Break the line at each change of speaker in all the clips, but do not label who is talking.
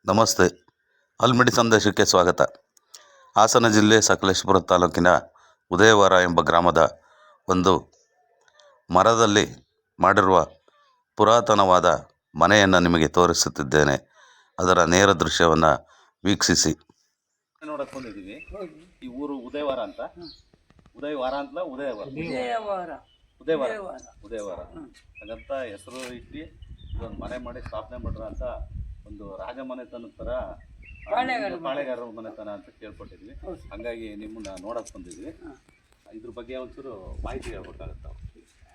ನಮಸ್ತೆ. ಹಲ್ಮಿಡಿ ಸಂದೇಶಕ್ಕೆ ಸ್ವಾಗತ. ಹಾಸನ ಜಿಲ್ಲೆ ಸಕಲೇಶಪುರ ತಾಲೂಕಿನ ಉದಯವಾರ ಎಂಬ ಗ್ರಾಮದ ಒಂದು ಮರದಲ್ಲಿ ಮಾಡಿರುವ ಪುರಾತನವಾದ ಮನೆಯನ್ನು ನಿಮಗೆ ತೋರಿಸುತ್ತಿದ್ದೇನೆ. ಅದರ ನೇರ ದೃಶ್ಯವನ್ನು ವೀಕ್ಷಿಸಿ.
ನೋಡಕ್ ಬಂದಿದ್ದೀವಿ. ಈ ಊರು ಉದಯವಾರ ಅಂತ. ಉದಯವಾರ ಅಂತಲ್ಲ, ಉದಯವಾರ ಹಾಗಂತ ಹೆಸರು ಇಟ್ಟು ಇದೊಂದು ಮನೆ ಮಾಡಿ ಸ್ಥಾಪನೆ ಮಾಡ್ರ ಅಂತ ಒಂದು ರಾಜಮನೆತನದ ಥರ ಪಾಳೆಗಾರರ ಮನೆತನ ಅಂತ ಕೇಳ್ಪಟ್ಟಿದ್ವಿ. ಹಂಗಾಗಿ ನಿಮ್ಮನ್ನ ನೋಡಕ್ ಬಂದಿದ್ವಿ. ಇದ್ರ ಬಗ್ಗೆ ಒಂಚೂರು ಮಾಹಿತಿ ಹೇಳ್ಬೇಕಾಗತ್ತ.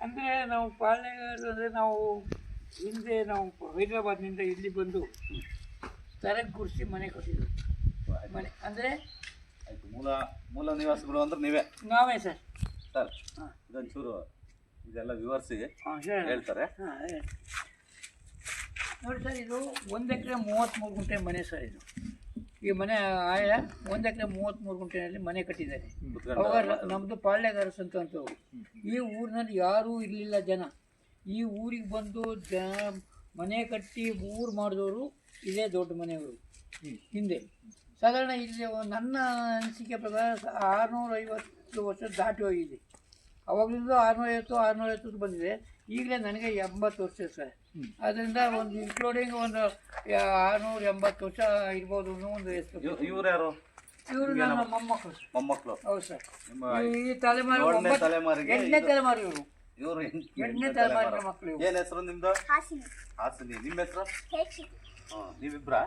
ಅಂದರೆ ನಾವು ಪಾಳೆಗಾರರು ಅಂದರೆ ನಾವು ಹಿಂದೆ ನಾವು ಹೈದರಾಬಾದ್ನಿಂದ ಇಲ್ಲಿ ಬಂದು ತರಗ್ ಗುಡಿಸಿ ಮನೆ ಕಟ್ಟಿದ್ವಿ. ಮನೆ ಅಂದರೆ
ಆಯ್ತು. ಮೂಲ ನಿವಾಸಿಗಳು ಅಂದ್ರೆ
ನಾವೇ ಸರ್.
ಇದೊಂಚೂರು ಇದೆಲ್ಲ ವಿವರಿಸಿ ಹೇಳ್ತಾರೆ.
ನೋಡಿ ಸರ್, ಇದು 1 ಎಕರೆ 33 ಗುಂಟೆ ಮನೆ ಸರ್. ಇದು ಈ ಮನೆ ಆಯ 1 ಎಕರೆ 33 ಗುಂಟೆಯಲ್ಲಿ ಮನೆ ಕಟ್ಟಿದ್ದಾರೆ. ಅವಾಗ ನಮ್ಮದು ಪಾಳ್ಯಗಾರಸ್ ಅಂತ ಈ ಊರಿನಲ್ಲಿ ಯಾರೂ ಇರಲಿಲ್ಲ ಜನ. ಈ ಊರಿಗೆ ಬಂದು ಮನೆ ಕಟ್ಟಿ ಊರು ಮಾಡಿದವರು ಇದೇ ದೊಡ್ಡ ಮನೆಯವರು. ಹಿಂದೆ ಸಾಧಾರಣ ಇಲ್ಲಿ ನನ್ನ ಅನಿಸಿಕೆ ಪ್ರಕಾರ 650 ವರ್ಷ ದಾಟಿ ಹೋಗಿದೆ. ಅವಾಗಲಿಂದ 650 ಬಂದಿದೆ. ಈಗಲೇ ನನಗೆ 80 ವರ್ಷ ಸರ್. ಅದರಿಂದ ಒಂದು ಇನ್ಕ್ಲೂಡಿಂಗ್ ಒಂದು 680 ವರ್ಷ ಇರ್ಬೋದು. ಒಂದು ಎಷ್ಟು
ಇವರು ಯಾರು?
ಇವರು ನನ್ನ ಮೊಮ್ಮಕ್ಕಳು. ಹೌದು ಸರ್. ಈ ತಲೆಮಾರು 8ನೇ ತಲೆಮಾರು. ಇವರು 8ನೇ ತಲೆಮಾರಿನ ಮಕ್ಕಳು.
ಏನು ಹೆಸರು ನಿಮ್ದು? ಹಾಸಿನಿ. ನಿಮ್ಮ ಹೆಸರು? ನೀವಿಬ್ರಾ?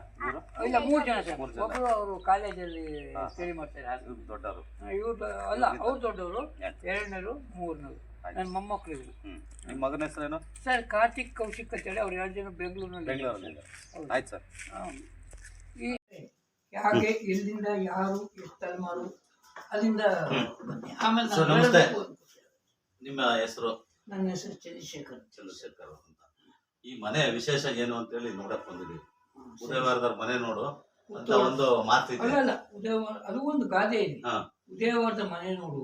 ಇಲ್ಲ, 3 ಜನ ಸರ್. ಒಬ್ಬರು ಅವರು ಕಾಲೇಜಲ್ಲಿ ಸ್ಟಡಿ ಮಾಡ್ತಾರೆ.
ದೊಡ್ಡವರು?
ಇವ್ರು ಅಲ್ಲ, ಅವ್ರು ದೊಡ್ಡವರು. 2ನೇರು 3ನೇರು ನನ್ನ ಮೊಮ್ಮಕ್ಕಳು ಇವರು.
ನಿಮ್ಮ ಮಗನ ಹೆಸರೇನು?
ಸರ್ ಕಾರ್ತಿಕ್ ಕೌಶಿಕ್ ಅಂತೇಳಿ. ಅವ್ರು 2 ಜನ ಬೆಂಗಳೂರಿನಲ್ಲಿ.
ಆಯ್ತು ಸರ್.
ಈ ಯಾಕೆ ಎಲ್ಲಿಂದ ಯಾರು ಎಷ್ಟು ತಲೆಮಾರು ಅಲ್ಲಿಂದ ಬನ್ನಿ. ಆಮೇಲೆ
ನಿಮ್ಮ ಹೆಸರು?
ನನ್ನ ಹೆಸರು ಚಂದ್ರಶೇಖರ್
ಅಂತ. ಈ ಮನೆ ವಿಶೇಷ ಏನು ಅಂತೇಳಿ ನೋಡಕ್ ಬಂದಿದ್ದೀವಿ. ಉದಯವಾರದವ್ರ ಮನೆ ನೋಡು ಅಂತ ಒಂದು ಮಾತಿದೆ.
ಅಲ್ಲ, ಉದಯವಾರ ಅದು ಒಂದು ಗಾದೆ ಇದೆ. ಉದಯವಾರದ ಮನೆ ನೋಡು,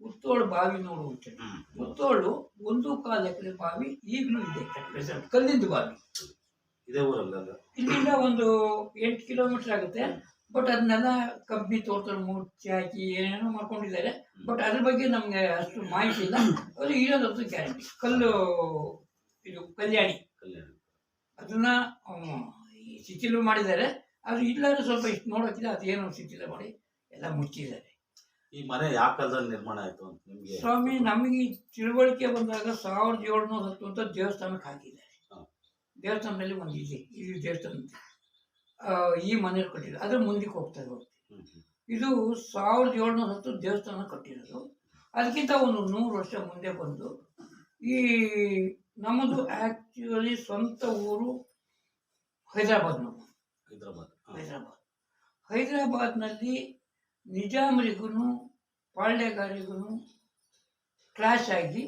ಉತ್ತೋಳು ಬಾವಿ ನೋಡು ಅಂತ. ಉತ್ತೋಳು 1.25 ಎಕರೆ ಬಾವಿ ಈಗಲೂ ಇದೆ. ಕಲ್ಲಿಂದು ಬಾವಿ
ಇದೇ ಊರಲ್ಲ?
ಇಲ್ಲಿಂದ ಒಂದು 8 ಕಿಲೋಮೀಟರ್ ಆಗುತ್ತೆ. ಬಟ್ ಅದನ್ನೆಲ್ಲ ಕಂಪ್ನಿ ತೋಟದಲ್ಲಿ ಮುಚ್ಚಿ ಹಾಕಿ ಏನೇನೋ ಮಾಡ್ಕೊಂಡಿದ್ದಾರೆ. ಬಟ್ ಅದ್ರ ಬಗ್ಗೆ ನಮ್ಗೆ ಅಷ್ಟು ಮಾಹಿತಿ ಇಲ್ಲ. ಅದು ಇರೋದಂತೂ ಗ್ಯಾರಂಟಿ. ಇದು ಕಲ್ಯಾಣಿ ಅದನ್ನ ಶಿಥಿಲ ಮಾಡಿದ್ದಾರೆ. ಅದು ಇಲ್ಲಾದ್ರೂ ಸ್ವಲ್ಪ ಇಷ್ಟು ನೋಡೋಕ್ಕಿಲ್ಲ. ಅದೇನೋ ಶಿಥಿಲ ಮಾಡಿ ಎಲ್ಲ ಮುಚ್ಚಿದ್ದಾರೆ.
ಈ ಮನೆ ಯಾವ ಕಾಲದಲ್ಲಿ ನಿರ್ಮಾಣ ಆಯ್ತು ಅಂತ ನಿಮ್ಗೆ?
ಸ್ವಾಮಿ, ನಮಗೆ ತಿಳುವಳಿಕೆ ಬಂದಾಗ 1710 ಅಂತ ದೇವಸ್ಥಾನಕ್ಕೆ ಹಾಕಿದ್ದಾರೆ. ದೇವಸ್ಥಾನದಲ್ಲಿ ಒಂದು ಇಲ್ಲಿ ದೇವಸ್ಥಾನ ಈ ಮನೆ ಕಟ್ಟಿದ್ರು. ಅದ್ರ ಮುಂದಕ್ಕೆ ಹೋಗ್ತಾ ಇದು 1710 ದೇವಸ್ಥಾನ ಕಟ್ಟಿರೋದು. ಅದಕ್ಕಿಂತ ಒಂದು 100 ವರ್ಷ ಮುಂದೆ ಬಂದು ಈ ನಮ್ಮದು ಆ್ಯಕ್ಚುಲಿ ಸ್ವಂತ ಊರು ಹೈದರಾಬಾದ್ನಲ್ಲಿ. ಹೈದರಾಬಾದ್ನಲ್ಲಿ ನಿಜಾಮರಿಗೂ ಪಾಳ್ಯಗಾರಿಗೂ ಕ್ಲಾಶ್ ಆಗಿ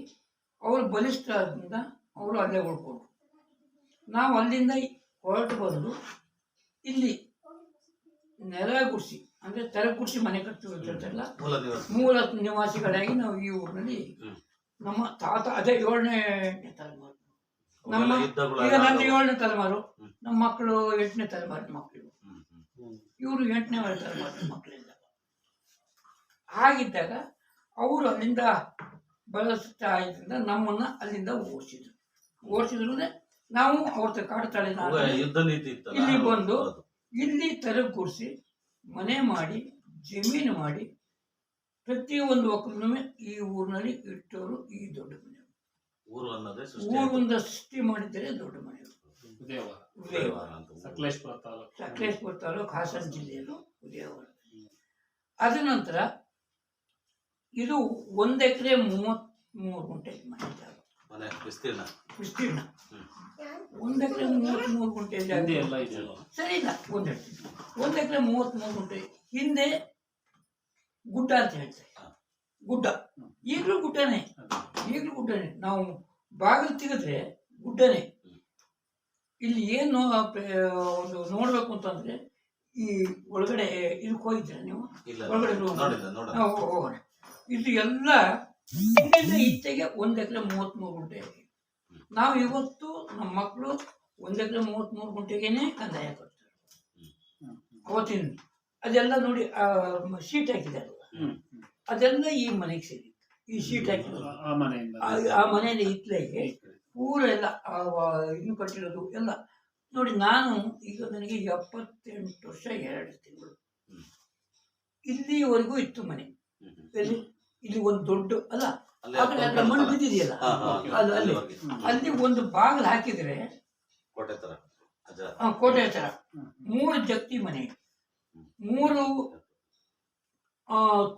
ಅವರು ಬಲಿಷ್ಠ ಆದ್ರಿಂದ ಅವರು ಅಲ್ಲೇ ಉಳ್ಕೊಂಡ್ರು. ನಾವು ಅಲ್ಲಿಂದ ಹೊರಟು ಬಂದು ಇಲ್ಲಿ ನೆಲ ಗುಡಿಸಿ ಅಂದರೆ ತೆರೆ ಗುಡಿಸಿ ಮನೆ ಕಟ್ಟಿಲ್ಲ ಮೂಲ ನಿವಾಸಿಗಳಾಗಿ ನಾವು ಈ ಊರಿನಲ್ಲಿ ನಮ್ಮ ತಾತ ಅದೇ 7ನೇ ತಲೆಮಾರು. ನಮ್ಮ ಈಗ ನನ್ನ 7ನೇ ತಲೆಮಾರು, ನಮ್ಮ ಮಕ್ಕಳು 8ನೇ ತಲೆಮಾರಿನ ಮಕ್ಕಳು. ಇವರು 8ನೇ ತಲೆಮಾರಿನ ಮಕ್ಕಳಿಂದ ಹಾಗಿದ್ದಾಗ ಅವರು ಅಲ್ಲಿಂದ ಬಳಸ್ತಾ ಇದ್ರಿಂದ ನಮ್ಮನ್ನ ಅಲ್ಲಿಂದ ಓಡಿಸಿದ್ರು. ನಾವು ಅವ್ರ ಕಾಡು ತಲೆ ಇಲ್ಲಿ ಬಂದು ಇಲ್ಲಿ ತೆರವು ಕೂರಿಸಿ ಮನೆ ಮಾಡಿ ಜಮೀನು ಮಾಡಿ ಪ್ರತಿಯೊಂದು ಒಕ್ಕಲೂ ಈ ಊರಿನಲ್ಲಿ ಇಟ್ಟವರು. ಈ ದೊಡ್ಡ ಮನೆ ಊರಿಂದ ಸೃಷ್ಟಿ ಮಾಡಿದರೆ ದೊಡ್ಡ ಮನೆಯವರು. ಸಕಲೇಶಪುರ ತಾಲೂಕು, ಹಾಸನ ಜಿಲ್ಲೆಯಲ್ಲೂ ಉದಯವಾರ. ಅದ ನಂತರ ಇದು 1 ಎಕರೆ 33 ಗುಂಟೆ ಮನೆ ವಿಸ್ತೀರ್ಣ. 1 ಎಕರೆ 33 ಗುಂಟೆ ಸರಿ ಇಲ್ಲ. 1 ಎಕರೆ 33 ಗುಂಟೆ ಹಿಂದೆ ಗುಡ್ಡ ಅಂತ ಹೇಳ್ತಾರೆ. ಗುಡ್ಡ ಈಗಲೂ ಗುಡ್ಡನೇ. ನಾವು ಬಾಗಿಲು ತೆಗೆದ್ರೆ ಗುಡ್ಡನೇ. ಇಲ್ಲಿ ಏನು ಒಂದು ನೋಡ್ಬೇಕು ಅಂತಂದ್ರೆ ಈ ಒಳಗಡೆ ಇದಕ್ಕೆ ಹೋಗಿದ್ರೆ ನೀವು ಒಳಗಡೆ ಹೋಗೋಣ. ಇದು ಎಲ್ಲ ಈಚೆಗೆ 1 ಎಕರೆ 33 ಗುಂಟೆ. ನಾವು ಇವತ್ತು ನಮ್ಮ ಮಕ್ಕಳು 1 ಎಕರೆ 33 ಗುಂಟೆಗೇನೆ ಕಂದಾಯ ಕೊಡ್ತಾರೆ. ಅವತ್ತಿನ ಅದೆಲ್ಲ ನೋಡಿ ಶೀಟ್ ಹಾಕಿದಾರಲ್ಲ ಅದೆಲ್ಲ ಈ ಮನೆಗೆ ಸೇರಿತ್ತು. ಈ ಶೀಟ್ ಹಾಕಿದ್ರು ಆ ಮನೆಯಲ್ಲಿ ಇತ್ಲೆಗೆ ಪೂರ ಎಲ್ಲ ಇನ್ನು ಕಟ್ಟಿರೋದು ಎಲ್ಲ ನೋಡಿ. ನಾನು ಈಗ ನನಗೆ 78 ವರ್ಷ 2 ತಿಂಗಳು. ಇಲ್ಲಿವರೆಗೂ ಇತ್ತು ಮನೆ. ಇಲ್ಲಿ ಒಂದು ದೊಡ್ಡ ಅಲ್ಲ ಆ ಕಡೆ ಎಲ್ಲ ಮಣ್ಣು ಬಿದ್ದಿದೆಯಲ್ಲ ಅಲ್ಲಿ ಒಂದು ಬಾಗಿಲು ಹಾಕಿದ್ರೆ ಕೋಟೆ ತರ 3 ಜಗ್ತಿ ಮನೆ, 3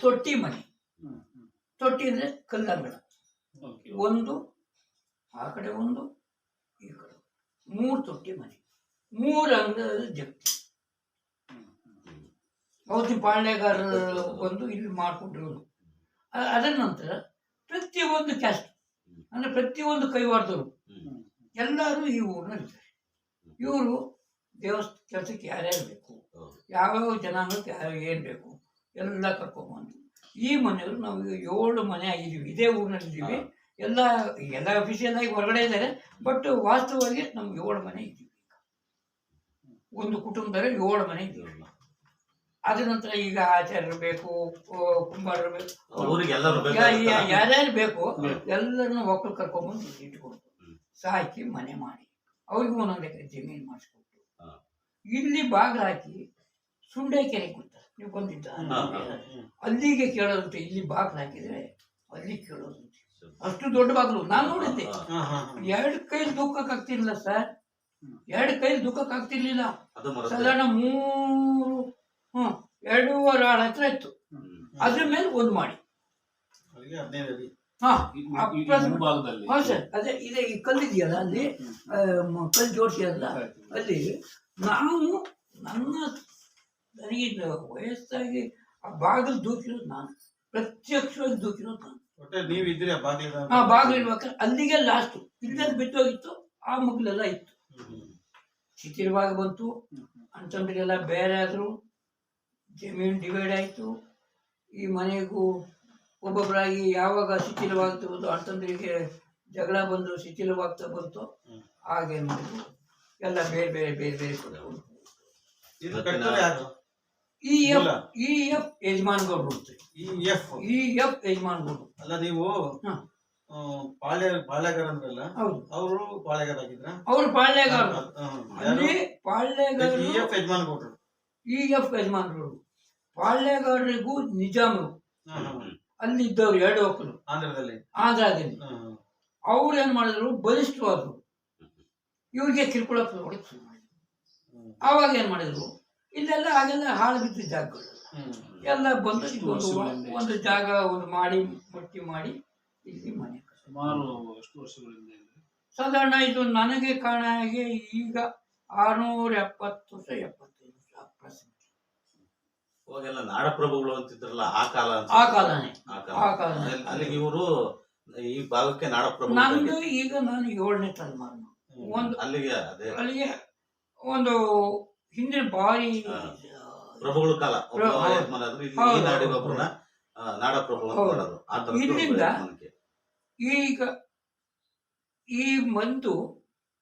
ತೊಟ್ಟಿ ಮನೆ. ತೊಟ್ಟಿ ಅಂದ್ರೆ ಕಲ್ಲಂಗಡ, ಒಂದು ಆ ಕಡೆ ಒಂದು ಈ ಕಡೆ 3 ತೊಟ್ಟಿ ಮನೆ, 3 ಅಂಗದ ಜಗ್ತಿ. ಅವತ್ತಿನ ಪಾಳ್ಯಗಾರರು ಬಂದು ಇಲ್ಲಿ ಮಾಡ್ಕೊಂಡಿರೋದು. ಅದರ ನಂತರ ಪ್ರತಿಯೊಂದು ಕ್ಯಾಸ್ಟ್ ಅಂದ್ರೆ ಪ್ರತಿಯೊಂದು ಕೈವಾರದವರು ಎಲ್ಲರೂ ಈ ಊರಿನಲ್ಲಿದ್ದಾರೆ. ಇವರು ದೇವಸ್ಥಾನ ಕೆಲಸಕ್ಕೆ ಯಾರ್ಯಾರು ಬೇಕು, ಯಾವ್ಯಾವ ಜನಾಂಗಕ್ಕೆ ಏನು ಬೇಕು ಎಲ್ಲ ಕರ್ಕೊಂಬಂದು ಈ ಮನೆಯವರು ನಾವು 7 ಮನೆ ಆಗಿದ್ದೀವಿ. ಇದೇ ಊರಿನಲ್ಲಿದ್ದೀವಿ. ಎಲ್ಲ ಅಫಿಷಿಯಲ್ ಆಗಿ ಹೊರಗಡೆ ಇದ್ದಾರೆ, ಬಟ್ ವಾಸ್ತವವಾಗಿ ನಮ್ಗೆ 7 ಮನೆ ಇದ್ದೀವಿ. ಒಂದು ಕುಟುಂಬದಲ್ಲಿ 7 ಮನೆ ಇದ್ದೀವಿ. ಅದ ನಂತರ ಈಗ ಆಚಾರ್ಯರು ಬೇಕು, ಕುಂಬಾರರು ಬೇಕು, ಯಾರ್ಯಾರು ಬೇಕು ಎಲ್ಲರನ್ನ ಒಕ್ಕಲು ಕರ್ಕೊಂಡ್ಬಂದು ಇಟ್ಕೊಂಡು ಸಾಕಿ ಮನೆ ಮಾಡಿ ಅವ್ರಿಗೂ 1 ಎಕರೆ ಜಮೀನು ಮಾಡಿಸ್ಕೊಟ್ಟು ಇಲ್ಲಿ ಬಾಗಿಲು ಹಾಕಿ ಸುಂಡೆ ಕೆರೆ ಕೊಡ್ತಾರೆ. ನೀವು ಬಂದಿದ್ದ ಅಲ್ಲಿಗೆ ಕೇಳೋದಂತೆ. ಇಲ್ಲಿ ಬಾಗಿಲು ಹಾಕಿದ್ರೆ ಅಲ್ಲಿ ಕೇಳೋದಂತೆ. ಅಷ್ಟು ದೊಡ್ಡ ಬಾಗಿಲು ನಾನು ನೋಡಿದ್ದೆ. 2 ಕೈಲಿ ದುಃಖಕ್ಕಾಗ್ತಿರ್ಲಿಲ್ಲ ಸರ್, 2 ಕೈಲಿ ದುಃಖಕ್ಕಾಗ್ತಿರ್ಲಿಲ್ಲ. ಸಾಧಾರಣ 2.5 ಆಳ ಹತ್ರ ಇತ್ತು. ಅದ್ರ ಮೇಲೆ ಒಂದು ಮಾಡಿ ಸರ್. ಅದೇ ಇದೆ ಈ ಕಲ್ಲಿದೆಯಲ್ಲ ಅಲ್ಲಿ ಕಲ್ಲು ಜೋಡಿಸಿಯಲ್ಲ ಅಲ್ಲಿ ನನಗೆ ವಯಸ್ಸಾಗಿ ಆ ಬಾಗಿಲು ದೂಕಿರೋದು ನಾನು, ಪ್ರತ್ಯಕ್ಷವಾಗಿ ದೂಕಿರೋದು ನಾನು. ಬಾಗಿಲು ಇರ್ಬೇಕಾದ್ರೆ ಅಲ್ಲಿಗೆ ಲಾಸ್ಟು. ಇಲ್ಲದ ಬಿಟ್ಟೋಗಿತ್ತು, ಆ ಮಗ್ಲೆಲ್ಲ ಇತ್ತು. ಶಿಥಿಲವಾಗಿ ಬಂತು, ಅಂತಂದ್ರಿಗೆಲ್ಲ ಬೇರೆ ಆದ್ರು, ಜಮೀನು ಡಿವೈಡ್ ಆಯಿತು. ಈ ಮನೆಗೂ ಒಬ್ಬೊಬ್ಬರಾಗಿ ಯಾವಾಗ ಶಿಥಿಲವಾಗ್ತಾ ಬಂತು, ಅಂತಂದ್ರಿಗೆ ಜಗಳ ಬಂದು ಶಿಥಿಲವಾಗ್ತಾ ಬಂತು. ಹಾಗೇನು ಮಾಡಿದ್ರು ಎಲ್ಲ ಬೇರೆ ಬೇರೆ ಬೇರೆ ಬೇರೆ ಕೊಡೋದು. ಎಫ್ ಯಜಮಾನ್ಗೌಡ್ರು ಅಂತ. ಎಫ್ ಯಜಮಾನ್ಗೌಡ್ರು
ಅಲ್ಲ. ನೀವು ಪಾಳ್ಯಗಾರ ಅಂದ್ರಲ್ಲ, ಅವರು ಪಾಳ್ಯಗಾರ ಆಗಿದ್ರ?
ಅವರು ಪಾಳ್ಯಗಾರರು. ಅಲ್ಲಿ ಪಾಳ್ಯಗಾರರು
ಯಜಮಾನ್ಗೌಡ್ರು.
ಎಫ್ ಯಜಮಾನ್ಗೌಡ್ರು ಪಾಳ್ಯಗಾರರಿಗೂ ನಿಜಾಮರು ಅಲ್ಲಿ ಇದ್ದವ್ರು 2 ಒಕ್ಕಲು ಆಂಧ್ರದಲ್ಲಿ. ಅವ್ರು ಏನ್ ಮಾಡಿದ್ರು, ಬಲಿಷ್ಠವಾದ್ರು. ಇವ್ರಿಗೆ ಕಿರ್ಕೊಳ ಶುರು ಮಾಡಿದ್ರು. ಆವಾಗ ಏನ್ ಮಾಡಿದ್ರು, ಇಲ್ಲೆಲ್ಲ ಹಾಗೆಲ್ಲ ಹಾಳು ಬಿದ್ದ ಜಾಗಗಳು ಎಲ್ಲ ಬಂದು ಒಂದು ಜಾಗ ಒಂದು ಮಾಡಿ ಮಟ್ಟಿ ಮಾಡಿ ಇಲ್ಲಿ ಮನೆ. ಸಾಧಾರಣ ಇದು ನನಗೆ ಕಾಣ ಹಾಗೆ ಈಗ 670 ವರ್ಷ 75 ವರ್ಷ ಅಪ್ರಾಕ್ಸಿಮೇಟ್.
ಅವಾಗೆಲ್ಲ ನಾಡಪ್ರಭುಗಳು ಅಂತಿದ್ರಲ್ಲ, ಆ ಕಾಲನೇ. ಅಲ್ಲಿಗೆ ಇವರು ಈ ಭಾಗಕ್ಕೆ ನಾಡಪ್ರಭು.
ನಂದು ಈಗ ನಾನು 7ನೇ ತಲೆಮಾರು.
ಅಲ್ಲಿಗೆ
ಒಂದು ಹಿಂದಿನ ಬಾರಿ
ಪ್ರಭುಗಳ ಕಾಲ ಈ ನಾಡಿಗೆ ಒಬ್ಬರನ್ನ ನಾಡಪ್ರಭು ಅಂತ ಮಾಡೋದು.
ಇಲ್ಲಿಂದ ಈಗ ಈ ಮಂದು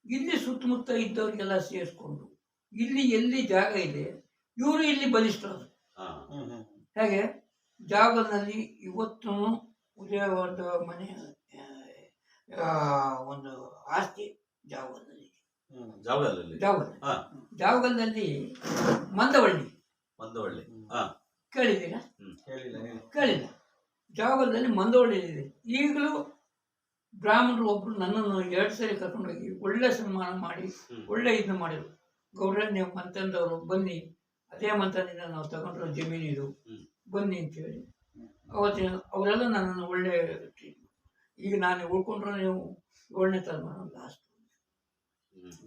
ಇಲ್ಲಿ ಸುತ್ತಮುತ್ತ ಇದ್ದವ್ರಿಗೆಲ್ಲ ಸೇರಿಸ್ಕೊಂಡು ಇಲ್ಲಿ ಎಲ್ಲಿ ಜಾಗ ಇದೆ ಇವರು ಇಲ್ಲಿ ಬಲಿಷ್ಠರು. ಹೇಗೆ ಜಾಗದಲ್ಲಿ ಇವತ್ತು ಉದಯವರ್ಧ ಮನೆ ಒಂದು ಆಸ್ತಿ ಜಾವಗಲ್ನಲ್ಲಿ ಮಂದವಳ್ಳಿ ಕೇಳಿದ್ದೀರಾ? ಕೇಳಿಲ್ಲ. ಜಾವಗಲ್ನಲ್ಲಿ ಮಂದವಳ್ಳಿ ಇದೆ. ಈಗಲೂ ಬ್ರಾಹ್ಮಣರು ಒಬ್ರು ನನ್ನನ್ನು 2 ಸರಿ ಕರ್ಕೊಂಡೋಗಿ ಒಳ್ಳೆ ಸನ್ಮಾನ ಮಾಡಿ ಒಳ್ಳೆ ಇದನ್ನ ಮಾಡಿದ್ರು. ಗೌಡ್ರ ನೀವು ಮಂತಂದವರು ಬನ್ನಿ, ಅದೇ ಮಂತದಿಂದ ನಾವು ತಗೊಂಡ್ರು ಜಮೀನು ಇದು, ಬನ್ನಿ ಅಂತೇಳಿ ಅವತ್ತಿನ ಅವರೆಲ್ಲ ನನ್ನನ್ನು ಒಳ್ಳೆ. ಈಗ ನಾನು ಉಳ್ಕೊಂಡ್ರೆ ನೀವು 7ನೇ ತಲೆಮಾರು ಲಾಸ್ಟ್.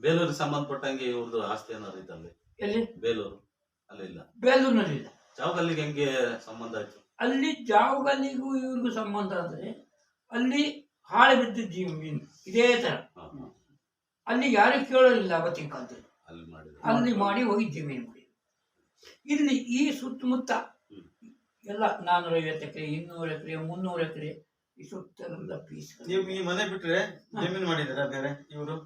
ಬೇಲೂರಿಗೆ ಸಂಬಂಧಪಟ್ಟಂಗೆ ಇವ್ರದ್ದು ಆಸ್ತಿ ಏನಾದ್ರು ಇದ್ದಲ್ಲಿ?
ಎಲ್ಲಿ?
ಬೇಲೂರು ಅಲ್ಲಿ ಇಲ್ಲ.
ಬೇಲೂರಿನಲ್ಲಿ ಇಲ್ಲ.
ಜಾವಗಲ್ಲಿಗೆ ಹೆಂಗೆ ಸಂಬಂಧ ಆಯ್ತು?
ಅಲ್ಲಿ ಜಾವಗಲ್ಲಿಗೂ ಇವ್ರಿಗೂ ಸಂಬಂಧ ಅಂದ್ರೆ ಅಲ್ಲಿ ಹಾಳು ಬಿದ್ದ ಜಮೀನು ಇದೇ ತರ. ಅಲ್ಲಿ ಯಾರು ಕೇಳೋದಿಲ್ಲ ಅವತ್ತಿನ ಕಾಲದಲ್ಲಿ. ಅಲ್ಲಿ ಮಾಡಿ ಹೋಗಿ ಜಮೀನು ಮಾಡಿ. ಇಲ್ಲಿ ಈ ಸುತ್ತಮುತ್ತ ಎಲ್ಲ 450 ಎಕರೆ 200 ಎಕರೆ 300 ಎಕರೆ ಈ ಸುತ್ತಲೆಲ್ಲ ಪೀಸ್.
ನೀವು ಈ ಮನೆ ಬಿಟ್ರೆ ಜಮೀನು ಮಾಡಿದಾರ ಬೇರೆ ಇವರು?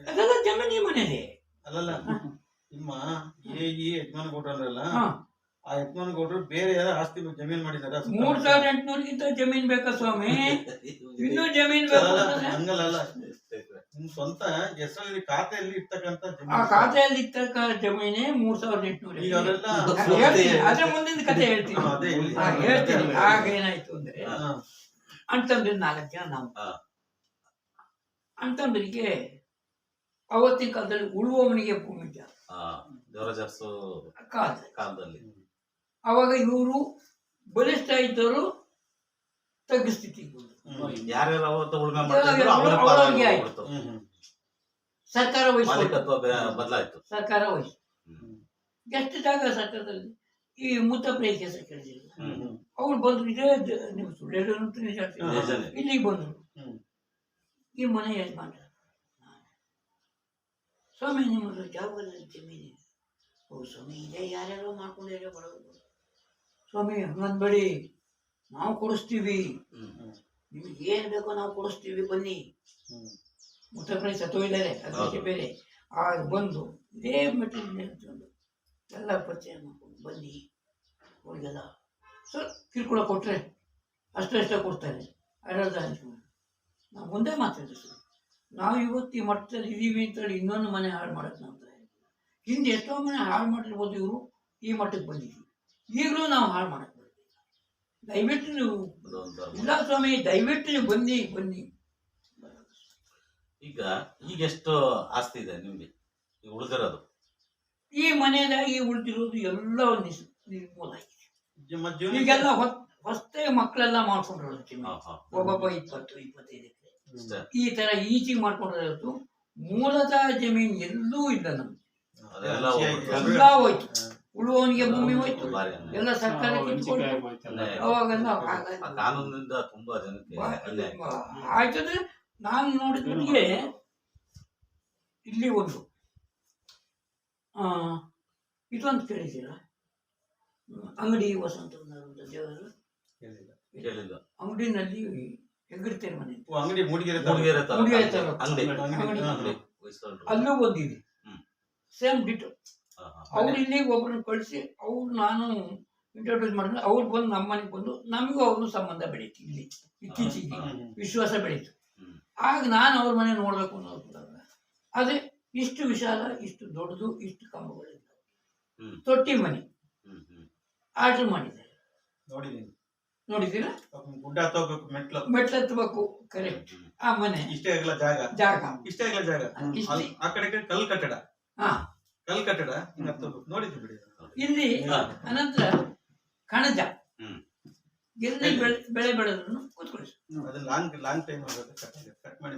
ಅದೆಲ್ಲ ಜಮೀನು ಈ ಮನೆಯೇ
ಅಲ್ಲಲ್ಲ. ನಿಮ್ಮ ಈ ಯಜಮಾನ ಕೊಟ್ರಲ್ಲ
ಹಾ
ಆ ಯಜಮಾನ ಕೊಟ್ರು ಬೇರೆ ಯಾರು ಆಸ್ತಿ ಜಮೀನ್ ಮಾಡಿದಾರ
3800 ಜಮೀನ್ ಬೇಕಾ ಸ್ವಾಮಿ? ಇನ್ನೂ ಜಮೀನ್ ಬೇಕು ಅಂತಂದ್ರೆ
ಹಂಗಲ್ಲ ನಿಮ್ ಸ್ವಂತ ಹೆಸರಲ್ಲಿ ಖಾತೆಯಲ್ಲಿ ಇರ್ತಕ್ಕಂತ
ಆ
ಜಮೀನು
ಖಾತೆಯಲ್ಲಿ ಇರ್ತಕ್ಕ ಜಮೀನೇ 3800.
ಈಗ ಅವರೆಲ್ಲ
ಅದ್ರ ಮುಂದಿನ ಕತೆ ಹೇಳ್ತೀನಿ.
ಅದೇ ಹೇಳಿ.
ಹೇಳ್ತೀನಿ. ಆಗ ಏನಾಯ್ತು ಅಂದ್ರೆ
ಹಾ.
ಅಂತಂದ್ರೆ 4 ಜನ ನಾವು
ಹಾ.
ಅಂತಂದ್ರಿಗೆ ಅವತ್ತಿನ ಕಾಲದಲ್ಲಿ ಉಳುವವನಿಗೆ ಭೂಮಿ ಜಾಸ್ತಿ
ದೇವರಾಜರ್ಸು ಕಾಲದಲ್ಲಿ
ಅವಾಗ ಇವರು ಬಲಿಷ್ಠ ಇದ್ದವರು ತಗ್ಗಿಸ್ತಿತ್ತು.
ಯಾರ್ಯಾರು ಅವತ್ತು ಉಳುಮೆ
ಅವ್ರವ್ರಿಗೆ ಆಯ್ತು.
ಮಾಡ್ತಿದ್ರು
ಸರ್ಕಾರ ವಹಿಸ್ತು.
ಮಾಲೀಕತ್ವ ಬದಲಾಯ್ತು.
ಸರ್ಕಾರ ವಹಿಸ್ತು. ಎಷ್ಟು ಜಾಗ ಸರ್ಕಾರದಲ್ಲಿ ಈ ಮುತ್ತಪ್ಪ ಹೆಸರು ಕೇಳಿದಿಲ್ಲ. ಅವ್ರು ಬಂದ್ರು, ಇದೇ ನೀವು ಸುಳ್ಳು ನಿಜ ಹೇಳ್ತೀವಿ. ಇಲ್ಲಿಗೆ ಬಂದ್ರು. ಈ ಮನೆ ಯಜಮಾನ ಸ್ವಾಮಿ ನಿಮ್ಮದು ಜಾಗದಲ್ಲಿ ಜಮೀನು. ಓ ಸ್ವಾಮಿ ಇದೇ ಯಾರ್ಯಾರೋ ಮಾಡ್ಕೊಂಡಿರೋ ಬರೋದು. ಸ್ವಾಮಿ ಹಂಗನ್ಬೇಡಿ, ನಾವು ಕೊಡಿಸ್ತೀವಿ, ನಿಮ್ಗೆ ಏನ್ ಬೇಕೋ ನಾವು ಕೊಡಿಸ್ತೀವಿ, ಬನ್ನಿ. ಮುತ್ತಪ್ಪಣಿ ಸತ್ತೋಗಿದ್ದಾರೆ, ಅದಕ್ಕೆ ಬೇರೆ. ಆಗ ಬಂದು ಇದೇ ಮೆಟೀರಿಯಲ್ ಅಂತಂದು ಎಲ್ಲ ಪರಿಚಯ ಮಾಡ್ಕೊಂಡು ಬನ್ನಿ. ಅವ್ರಿಗೆಲ್ಲ ಸ್ವಲ್ಪ ಕಿರ್ಕೊಳ ಕೊಟ್ರೆ ಅಷ್ಟೇ ಕೊಡ್ತಾರೆ. ಅರ್ಧ ಹಂಚ್ಕೊಂಡು ನಾವು ಮುಂದೆ ಮಾತಾಡಿದ್ವಿ ಸರ್, ನಾವು ಇವತ್ತು ಈ ಮಟ್ಟದಲ್ಲಿ ಇದೀವಿ ಅಂತೇಳಿ ಇನ್ನೊಂದು ಮನೆ ಹಾಳು ಮಾಡಕ್ಕೆ ನಾವು ಹಿಂದೆ ಎಷ್ಟೋ ಮನೆ ಹಾಳು ಮಾಡಿರ್ಬೋದು. ಇವರು ಈ ಮಟ್ಟಕ್ಕೆ ಬಂದಿದ್ವಿ, ಈಗಲೂ ನಾವು ಹಾಳು ಮಾಡಕ್ಕೆ ಬರ್ತೀವಿ. ದಯವಿಟ್ಟು ನೀವು ಇಲ್ಲ ಸ್ವಾಮಿ, ದಯವಿಟ್ಟು ನೀವು ಬನ್ನಿ ಬನ್ನಿ.
ಈಗ ಎಷ್ಟು ಆಸ್ತಿ ಇದೆ ನಿಮ್ಗೆ ಈಗ ಉಳಿದಿರೋದು?
ಈ ಮನೆಯಾಗಿ ಉಳಿದಿರೋದು ಎಲ್ಲ ನಿರ್ಮೂಲ ಆಗಿದೆ. ಈಗೆಲ್ಲ ಹೊಸ್ತಾಗಿ ಮಕ್ಕಳೆಲ್ಲ ಮಾಡ್ಕೊಂಡಿರೋದು ಜಮೀನು. ಒಬ್ಬೊಬ್ಬ 20-25 ಎಕರೆ ಈ ತರ ಈಚಿಗೆ ಮಾಡ್ಕೊಂಡಿರೋದು. ಮೂಲತಃ ಜಮೀನು ಎಲ್ಲೂ ಇಲ್ಲ ನಮ್ಗೆ, ಎಲ್ಲ ಹೋಯ್ತು. ಉಳುವವನಿಗೆ ಭೂಮಿ ಹೋಯ್ತು, ಎಲ್ಲ ಸರ್ಕಾರ ಕಿತ್ಕೊಂಡು ಅವಾಗೆಲ್ಲ
ಕಾನೂನಿಂದ ತುಂಬಾ ಜನಕ್ಕೆ
ಆಯ್ತಂದ್ರೆ ನಾನು ನೋಡಿದ್ರೆ ಇಲ್ಲಿ ಒಂದು ಇದೊಂದು ಕೇಳಿದ್ದೀರಾ, ಅಂಗಡಿ ವಸಂತ ದೇವರು ಅಂಗಡಿನಲ್ಲಿ ಹೆಗ್ಗಡ್ತೇನೆ ಮನೆ
ಅಂಗಡಿ ಮೂಡಿಗೆರೆ
ಅಲ್ಲೂ ಬಂದಿದೆ, ಸೇಮ್ ಡಿಟೋ. ಅವ್ರು ಇಲ್ಲಿಗೆ ಒಬ್ಬರನ್ನ ಕಳಿಸಿ ಅವ್ರು ನಾನು ಇಂಟ್ರೊಡ್ಯೂಸ್ ಮಾಡಿದ್ರೆ ಅವ್ರು ಬಂದು ನಮ್ಮ ಮನೆಗೆ ಬಂದು ನಮಗೂ ಅವ್ರನ್ನೂ ಸಂಬಂಧ ಬೆಳೀತು. ಇಲ್ಲಿ ಇತ್ತೀಚೆಗೆ ವಿಶ್ವಾಸ ಬೆಳೀತು. ಆಗ ನಾನು ಅವ್ರ ಮನೆ ನೋಡ್ಬೇಕು ಅನ್ನೋದು. ಅದೇ ಇಷ್ಟು ವಿಶಾಲ, ಇಷ್ಟು ದೊಡ್ಡದು, ಇಷ್ಟು ಕಂಬಗಳಿಂದ ತೊಟ್ಟಿ ಮನೆ ಆರ್ಡರ್ ಮಾಡಿದ್ದಾರೆ. ನೋಡಿದ್ದೀರಾ?
ಗುಡ್ಡ ಹತ್ತಬೇಕು,
ಮೆಟ್ಲು ಹತ್ತಬೇಕು. ಕರೆಕ್ಟ್. ಆ ಮನೆ
ಇಷ್ಟೇ ಆಗಲ್ಲ ಜಾಗ, ಇಷ್ಟೇ ಆಗಲ್ಲ ಜಾಗ. ಆ ಕಡೆ ಕಲ್ ಕಟ್ಟಡ, ಕಲ್ ಕಟ್ಟಡ ನೋಡಿದ್ವಿ ಬಿಡಿ.
ಇಲ್ಲಿ ಅನಂತರ ಕಣಜ ಎಲ್ಲಿ ಬೆಳೆ ಬೆಳೆದ್ರು ಕೂತ್ಕೊಳ್ಳಿ.
ಅದು ಲಾಂಗ್ ಟೈಮ್ ಆಗುತ್ತೆ. ಕಟ್ ಮಾಡಿ